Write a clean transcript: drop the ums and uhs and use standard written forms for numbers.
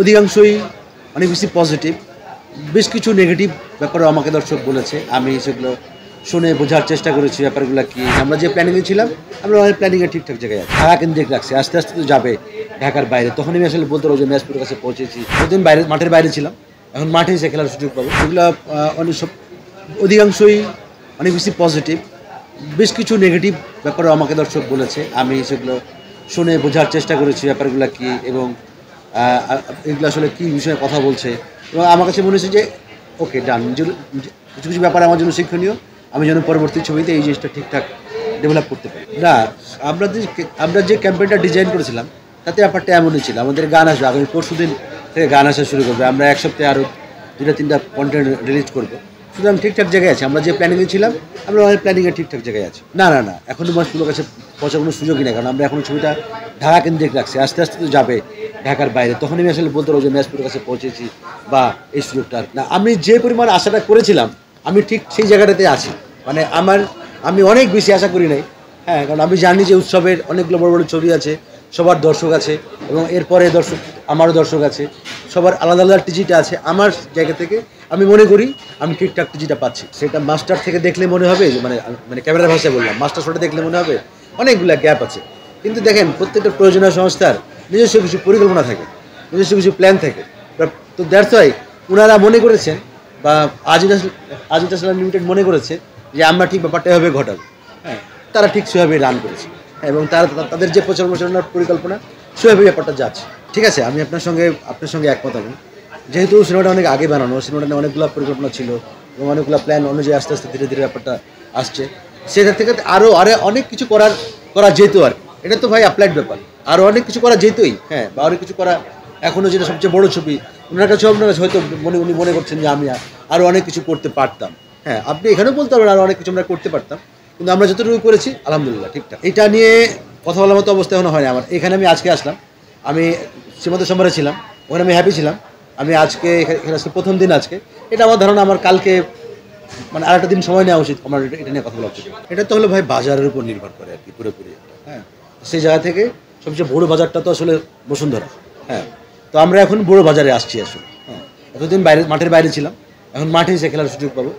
অধিকাংশই অনেক বেশি পজিটিভ, বেশ কিছু নেগেটিভ ব্যাপারও আমাকে দর্শক বলেছে। আমি সেগুলো শুনে বোঝার চেষ্টা করেছি ব্যাপারগুলো কি। আমরা যে প্ল্যানিংয়ে ছিলাম, আমরা অনেক প্ল্যানিংয়ে ঠিকঠাক জায়গায় আছি। ঢাকা কেন্দ্রিক রাখছি, আস্তে আস্তে তো যাবে ঢাকার বাইরে। তখন আমি আসলে বলতে পারবো যে ম্যাচপুরের কাছে পৌঁছেছি। প্রতিদিন বাইরে, মাঠের বাইরে ছিলাম, এখন মাঠে এসে খেলার সুযোগ পাবো। এগুলো অনেক সব অধিকাংশই অনেক বেশি পজিটিভ, বেশ কিছু নেগেটিভ ব্যাপারও আমাকে দর্শক বলেছে। আমি সেগুলো শুনে বোঝার চেষ্টা করেছি ব্যাপারগুলো কি এবং এগুলো আসলে কী বিষয়ে কথা বলছে। এবং আমার কাছে মনে হচ্ছে যে ওকে ডান, কিছু কিছু ব্যাপার আমার জন্য শিক্ষণীয়। আমি যেন পরবর্তী ছবিতে এই জিনিসটা ঠিকঠাক ডেভেলপ করতে পারি। না, আমরা যে ক্যাম্পেইনটা ডিজাইন করেছিলাম তাতে ব্যাপারটা এমনই ছিল। আমাদের গান আসবে আগামী পরশুদিন থেকে, গান আসা শুরু করবে। আমরা এক সপ্তাহে আরও 2-3টা কন্টেন্ট রিলিজ করবো। সুতরাং ঠিকঠাক জায়গায় আছে। আমরা যে প্ল্যানিংয়ে ছিলাম, আমরা অনেক প্ল্যানিংয়ে ঠিকঠাক জায়গায় আছি। না না না, এখনও মানুষগুলোর কাছে পৌঁছার কোনো সুযোগই নেই, কারণ আমরা এখন ছবিটা ঢাকা কেন্দ্রিক রাখছি, আস্তে আস্তে তো যাবে ঢাকার বাইরে। তখন আমি আসলে বলতে পারবো যে ম্যাচপুরের কাছে পৌঁছেছি বা এই সুযোগটা না। আমি যে পরিমাণ আশাটা করেছিলাম, আমি ঠিক সেই জায়গাটাতে আছি। মানে আমি অনেক বেশি আশা করি নাই। হ্যাঁ, কারণ আমি জানি যে উৎসবের অনেকগুলো বড় বড় ছবি আছে, সবার দর্শক আছে এবং এরপরে দর্শক, আমারও দর্শক আছে, সবার আলাদা আলাদা টিজিটা আছে। আমার জায়গা থেকে আমি মনে করি আমি ঠিকঠাক টিজিটা পাচ্ছি। সেটা মাস্টার থেকে দেখলে মনে হবে যে মানে ক্যামেরার ভাষায় বললাম, মাস্টার শটে দেখলে মনে হবে অনেকগুলো গ্যাপ আছে। কিন্তু দেখেন, প্রত্যেকটা প্রয়োজনীয় সংস্থার নিজস্ব কিছু পরিকল্পনা থাকে, নিজস্ব কিছু প্ল্যান থাকে। তো দ্যাটস ওয়াই ওনারা মনে করেছেন বা আজিজ লিমিটেড মনে করেছে যে আমরা ঠিক ব্যাপারটা এভাবে ঘটাবো। হ্যাঁ, তারা ঠিক সেভাবে রান করেছে এবং তাদের যে প্রচারণার পরিকল্পনা সেভাবে ব্যাপারটা যাচ্ছে। ঠিক আছে, আমি আপনার সঙ্গে একমত। আমি যেহেতু সিনেমাটা অনেক আগে বানানো, সিনেমাটা অনেকগুলো পরিকল্পনা ছিল এবং অনেকগুলো প্ল্যান অনুযায়ী আস্তে আস্তে ধীরে ধীরে ব্যাপারটা আসছে। সেটা থেকে আরও অনেক কিছু করা যেত আর কি। এটা তো ভাই অ্যাপ্লাইড ব্যাপার, আরও অনেক কিছু করা যেতই। হ্যাঁ, বা অনেক কিছু করা এখনও, যেটা সবচেয়ে বড় ছবি, আপনার কাছে হয়তো উনি মনে করছেন যে আমি আরও অনেক কিছু করতে পারতাম। হ্যাঁ, আপনি এখানেও বলতে পারবেন আরও অনেক কিছু আমরা করতে পারতাম, কিন্তু আমরা যতটুকু করেছি আলহামদুলিল্লাহ ঠিকঠাক। এটা নিয়ে কথা বলার মতো অবস্থা এখনো হয়নি আমার। এখানে আমি আজকে আসলাম, আমি সীমান্ত সম্ভারে ছিলাম, ওখানে আমি হ্যাপি ছিলাম। আমি আজকে এখানে আজকে প্রথম দিন। আজকে এটা আমার ধারণা, আমার কালকে মানে আরেকটা দিন সময় নেওয়া উচিত আমার এটা নিয়ে কথা বলা উচিত। এটা তো হলো ভাই বাজারের উপর নির্ভর করে আর কি, পুরোপুরি। হ্যাঁ, সেই জায়গা থেকে সবচেয়ে বড় বাজারটা তো আসলে বসুন্ধরা। হ্যাঁ, তো আমরা এখন বড় বাজারে আসছি আসলে। হ্যাঁ, এতদিন মাঠের বাইরে ছিলাম, এখন মাঠে এসে খেলার সুযোগ পাবো।